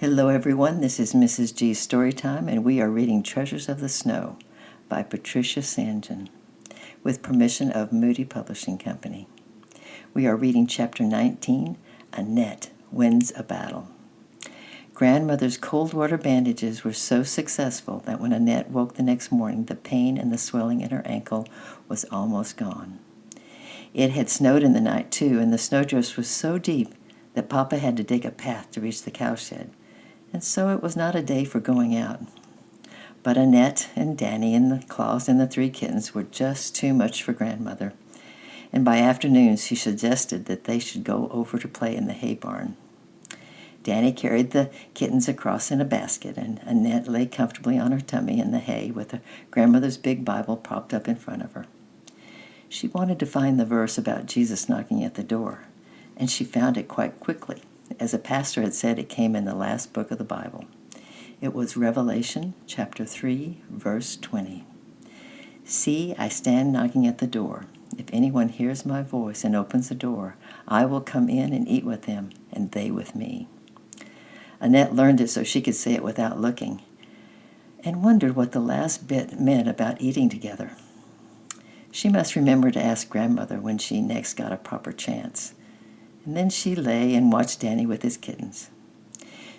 Hello, everyone. This is Mrs. G's Storytime, and we are reading Treasures of the Snow by Patricia Sangen, with permission of Moody Publishing Company. We are reading Chapter 19, Annette Wins a Battle. Grandmother's cold water bandages were so successful that when Annette woke the next morning, the pain and the swelling in her ankle was almost gone. It had snowed in the night, too, and the snowdrifts were so deep that Papa had to dig a path to reach the cowshed, and so it was not a day for going out. But Annette and Danny and the Claus and the 3 kittens were just too much for Grandmother, and by afternoon she suggested that they should go over to play in the hay barn. Danny carried the kittens across in a basket, and Annette lay comfortably on her tummy in the hay with Grandmother's big Bible propped up in front of her. She wanted to find the verse about Jesus knocking at the door, and she found it quite quickly. As a pastor had said, it came in the last book of the Bible. It was Revelation chapter 3, verse 20. See, I stand knocking at the door. If anyone hears my voice and opens the door, I will come in and eat with them, and they with me. Annette learned it so she could say it without looking, and wondered what the last bit meant about eating together. She must remember to ask Grandmother when she next got a proper chance. And then she lay and watched Danny with his kittens.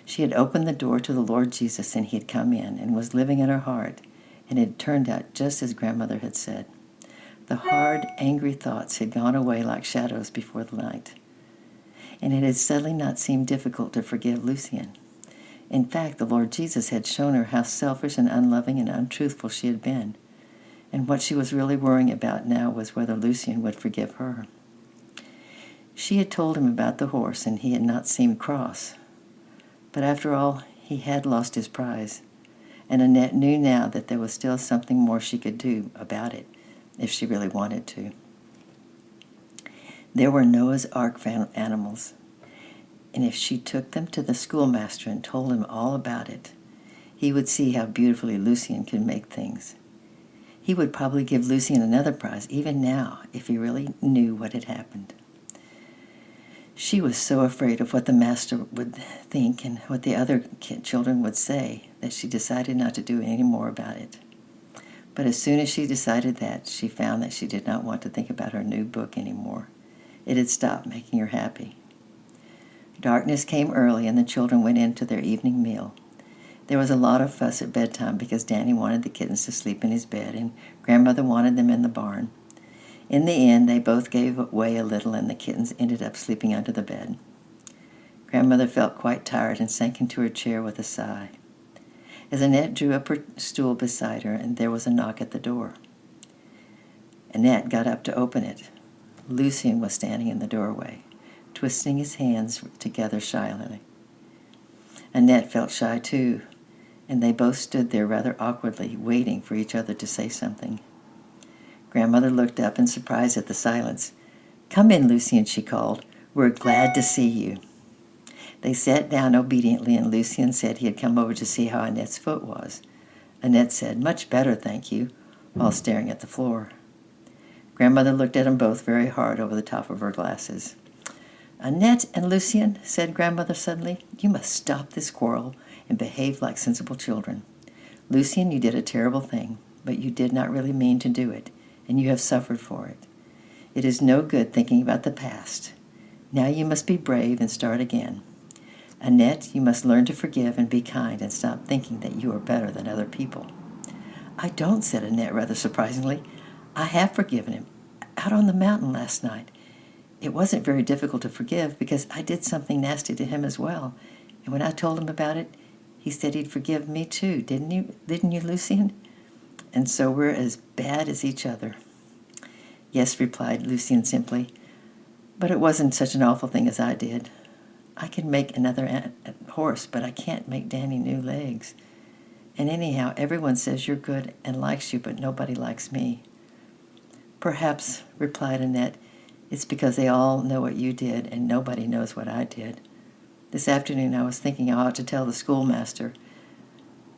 She had opened the door to the Lord Jesus, and he had come in and was living in her heart, and it had turned out just as Grandmother had said. The hard, angry thoughts had gone away like shadows before the night, and it had suddenly not seemed difficult to forgive Lucien. In fact, the Lord Jesus had shown her how selfish and unloving and untruthful she had been, and what she was really worrying about now was whether Lucien would forgive her. She had told him about the horse, and he had not seemed cross. But after all, he had lost his prize, and Annette knew now that there was still something more she could do about it, if she really wanted to. There were Noah's Ark animals, and if she took them to the schoolmaster and told him all about it, he would see how beautifully Lucien could make things. He would probably give Lucien another prize, even now, if he really knew what had happened. She was so afraid of what the master would think and what the other children would say that she decided not to do any more about it. But as soon as she decided that, she found that she did not want to think about her new book anymore. It had stopped making her happy. Darkness came early, and the children went in to their evening meal. There was a lot of fuss at bedtime because Danny wanted the kittens to sleep in his bed, and Grandmother wanted them in the barn. In the end, they both gave way a little, and the kittens ended up sleeping under the bed. Grandmother felt quite tired and sank into her chair with a sigh. As Annette drew up her stool beside her, and there was a knock at the door. Annette got up to open it. Lucien was standing in the doorway, twisting his hands together shyly. Annette felt shy too, and they both stood there rather awkwardly, waiting for each other to say something. Grandmother looked up in surprise at the silence. "Come in, Lucien," she called. "We're glad to see you." They sat down obediently, and Lucien said he had come over to see how Annette's foot was. Annette said, "Much better, thank you," while staring at the floor. Grandmother looked at them both very hard over the top of her glasses. "Annette and Lucien," said Grandmother suddenly, "you must stop this quarrel and behave like sensible children. Lucien, you did a terrible thing, but you did not really mean to do it, and you have suffered for it. It is no good thinking about the past. Now you must be brave and start again. Annette, you must learn to forgive and be kind and stop thinking that you are better than other people." "I don't," said Annette rather surprisingly. "I have forgiven him, out on the mountain last night. It wasn't very difficult to forgive because I did something nasty to him as well, and when I told him about it, he said he'd forgive me too. Didn't you, Lucien? And so we're as bad as each other." "Yes," replied Lucien simply, "but it wasn't such an awful thing as I did. I can make another horse, but I can't make Danny new legs. And anyhow, everyone says you're good and likes you, but nobody likes me." "Perhaps," replied Annette, "it's because they all know what you did, and nobody knows what I did. This afternoon I was thinking I ought to tell the schoolmaster,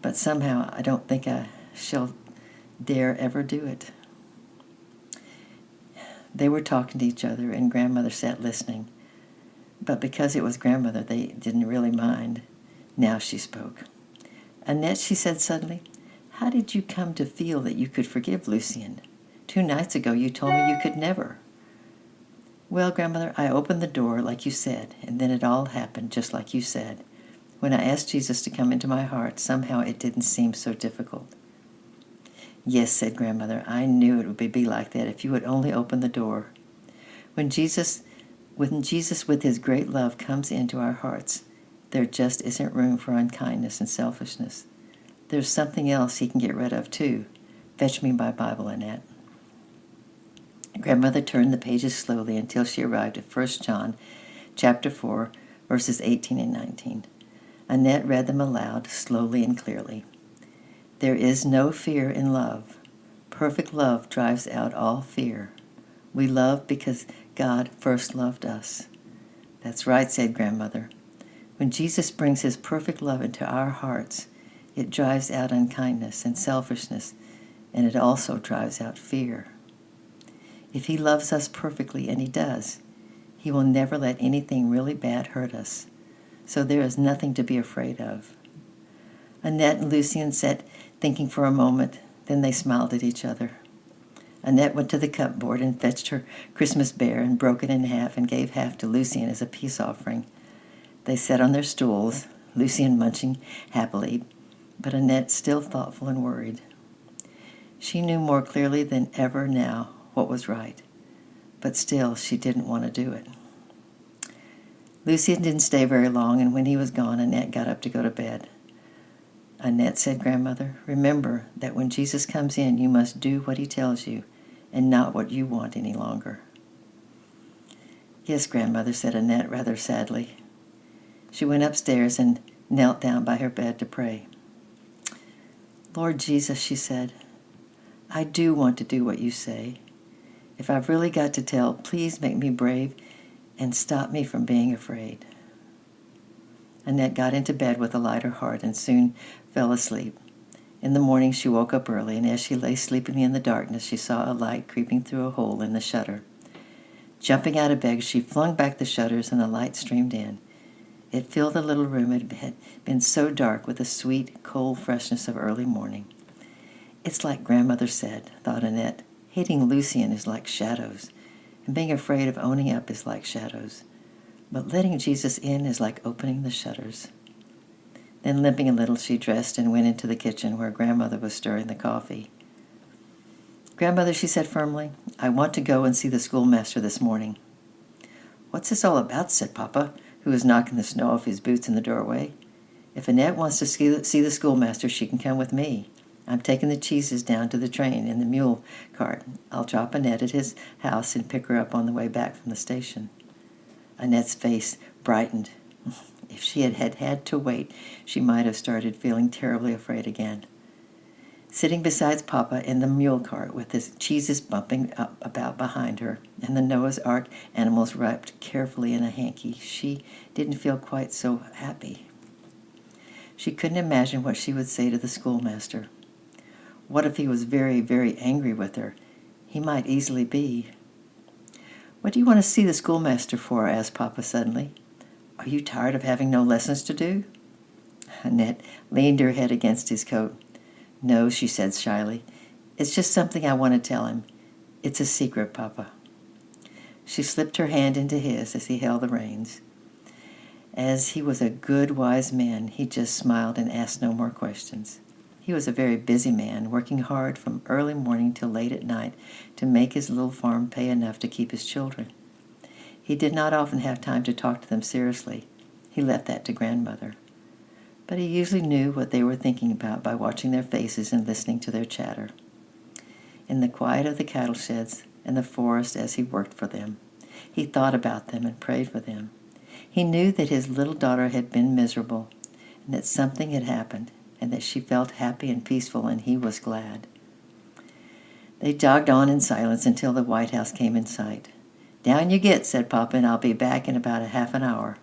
but somehow I don't think I shall dare ever do it." They were talking to each other, and Grandmother sat listening. But because it was Grandmother, they didn't really mind. Now she spoke. "Annette," she said suddenly, "how did you come to feel that you could forgive Lucien? 2 nights ago you told me you could never." "Well, Grandmother, I opened the door like you said, and then it all happened just like you said. When I asked Jesus to come into my heart, somehow it didn't seem so difficult." "Yes," said Grandmother, "I knew it would be like that if you would only open the door. When Jesus with his great love comes into our hearts, there just isn't room for unkindness and selfishness. There's something else he can get rid of, too. Fetch me my Bible, Annette." Grandmother turned the pages slowly until she arrived at 1 John chapter 4, verses 18 and 19. Annette read them aloud, slowly and clearly. "There is no fear in love. Perfect love drives out all fear. We love because God first loved us." "That's right," said Grandmother. "When Jesus brings his perfect love into our hearts, it drives out unkindness and selfishness, and it also drives out fear. If he loves us perfectly, and he does, he will never let anything really bad hurt us. So there is nothing to be afraid of." Annette and Lucien sat thinking for a moment. Then they smiled at each other. Annette went to the cupboard and fetched her Christmas bear and broke it in half and gave half to Lucien as a peace offering. They sat on their stools, Lucien munching happily, but Annette still thoughtful and worried. She knew more clearly than ever now what was right, but still she didn't want to do it. Lucien didn't stay very long, and when he was gone, Annette got up to go to bed. "Annette," said Grandmother, "remember that when Jesus comes in, you must do what he tells you, and not what you want any longer." "Yes, Grandmother," said Annette rather sadly. She went upstairs and knelt down by her bed to pray. "Lord Jesus," she said, "I do want to do what you say. If I've really got to tell, please make me brave and stop me from being afraid." Annette got into bed with a lighter heart and soon fell asleep. In the morning she woke up early, and as she lay sleeping in the darkness, she saw a light creeping through a hole in the shutter. Jumping out of bed, she flung back the shutters, and the light streamed in. It filled the little room. It had been so dark with the sweet, cold freshness of early morning. "It's like Grandmother said," thought Annette. "Hating Lucien is like shadows, and being afraid of owning up is like shadows. But letting Jesus in is like opening the shutters." Then, limping a little, she dressed and went into the kitchen where Grandmother was stirring the coffee. "Grandmother," she said firmly, "I want to go and see the schoolmaster this morning." "What's this all about?" said Papa, who was knocking the snow off his boots in the doorway. "If Annette wants to see the schoolmaster, she can come with me. I'm taking the cheeses down to the train in the mule cart. I'll drop Annette at his house and pick her up on the way back from the station." Annette's face brightened. If she had to wait, she might have started feeling terribly afraid again. Sitting beside Papa in the mule cart with the cheeses bumping up about behind her and the Noah's Ark animals wrapped carefully in a hanky, she didn't feel quite so happy. She couldn't imagine what she would say to the schoolmaster. What if he was very, very angry with her? He might easily be. "What do you want to see the schoolmaster for?" asked Papa suddenly. "Are you tired of having no lessons to do?" Annette leaned her head against his coat. "No," she said shyly. "It's just something I want to tell him. It's a secret, Papa." She slipped her hand into his as he held the reins. As he was a good, wise man, he just smiled and asked no more questions. He was a very busy man, working hard from early morning till late at night to make his little farm pay enough to keep his children. He did not often have time to talk to them seriously. He left that to Grandmother. But he usually knew what they were thinking about by watching their faces and listening to their chatter. In the quiet of the cattle sheds and the forest as he worked for them, he thought about them and prayed for them. He knew that his little daughter had been miserable, and that something had happened, and that she felt happy and peaceful, and he was glad. They jogged on in silence until the White House came in sight. "Down you get," said Papa, "and I'll be back in about a half an hour."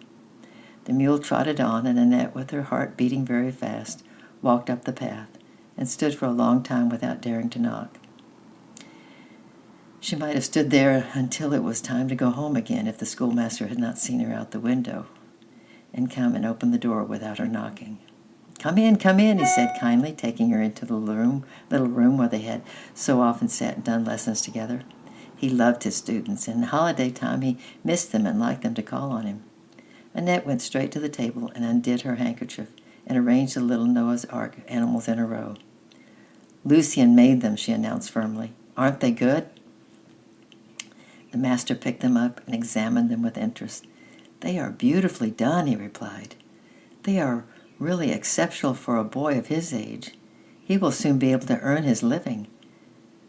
The mule trotted on, and Annette, with her heart beating very fast, walked up the path and stood for a long time without daring to knock. She might have stood there until it was time to go home again if the schoolmaster had not seen her out the window. and come and open the door without her knocking. Come in, he said kindly, taking her into the little room where they had so often sat and done lessons together. He loved his students, and in holiday time he missed them and liked them to call on him. Annette went straight to the table and undid her handkerchief and arranged the little Noah's Ark animals in a row. Lucien made them, she announced firmly. Aren't they good? The master picked them up and examined them with interest. They are beautifully done, he replied. They are really exceptional for a boy of his age. He will soon be able to earn his living.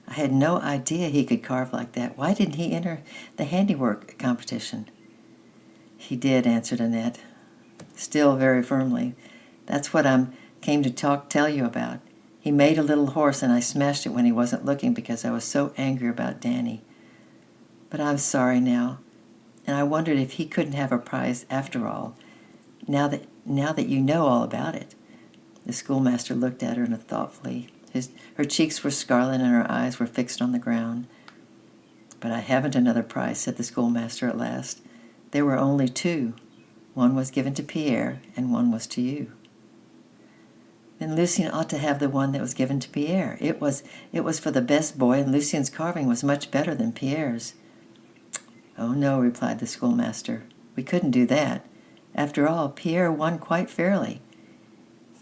I had no idea he could carve like that. Why didn't he enter the handiwork competition? He did, answered Annette, still very firmly. That's what I came to tell you about. He made a little horse and I smashed it when he wasn't looking because I was so angry about Danny. But I'm sorry now, and I wondered if he couldn't have a prize after all, now that you know all about it. The schoolmaster looked at her thoughtfully. Her cheeks were scarlet and her eyes were fixed on the ground. But I haven't another prize, said the schoolmaster at last. There were only two. One was given to Pierre, and one was to you. Then Lucien ought to have the one that was given to Pierre. It was for the best boy, and Lucien's carving was much better than Pierre's. Oh, no, replied the schoolmaster. We couldn't do that. After all, Pierre won quite fairly.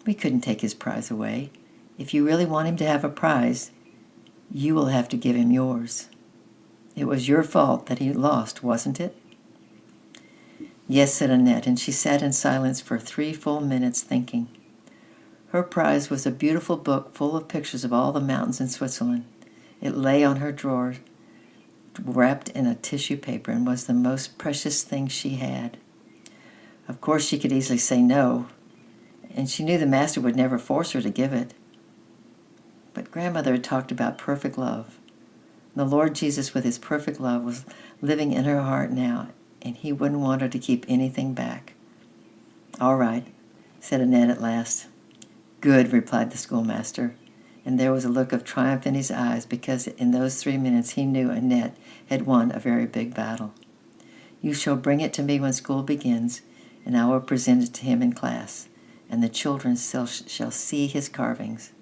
We couldn't take his prize away. If you really want him to have a prize, you will have to give him yours. It was your fault that he lost, wasn't it? Yes, said Annette, and she sat in silence for 3 full minutes thinking. Her prize was a beautiful book full of pictures of all the mountains in Switzerland. It lay on her drawer, wrapped in a tissue paper, and was the most precious thing she had. Of course, she could easily say no, and she knew the master would never force her to give it. But Grandmother had talked about perfect love. The Lord Jesus, with his perfect love, was living in her heart now, and he wouldn't want her to keep anything back. All right, said Annette at last. Good, replied the schoolmaster, and there was a look of triumph in his eyes because in those 3 minutes he knew Annette had won a very big battle. You shall bring it to me when school begins, and I will present it to him in class, and the children shall see his carvings.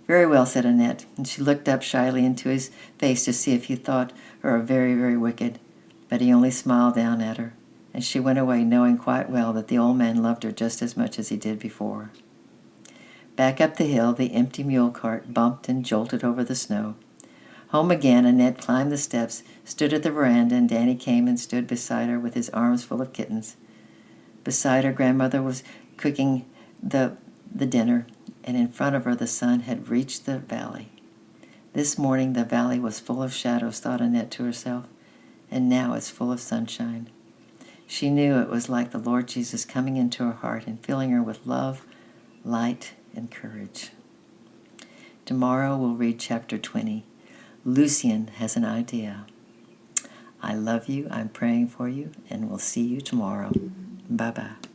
Very well, said Annette, and she looked up shyly into his face to see if he thought her very, very wicked, but he only smiled down at her, and she went away knowing quite well that the old man loved her just as much as he did before. Back up the hill, the empty mule cart bumped and jolted over the snow. Home again, Annette climbed the steps, stood at the veranda, and Danny came and stood beside her with his arms full of kittens. Beside her, Grandmother was cooking the dinner, and in front of her the sun had reached the valley. This morning the valley was full of shadows, thought Annette to herself, and now it's full of sunshine. She knew it was like the Lord Jesus coming into her heart and filling her with love, light, and courage. Tomorrow we'll read chapter 20. Lucien has an idea. I love you, I'm praying for you, and we'll see you tomorrow. Bye-bye.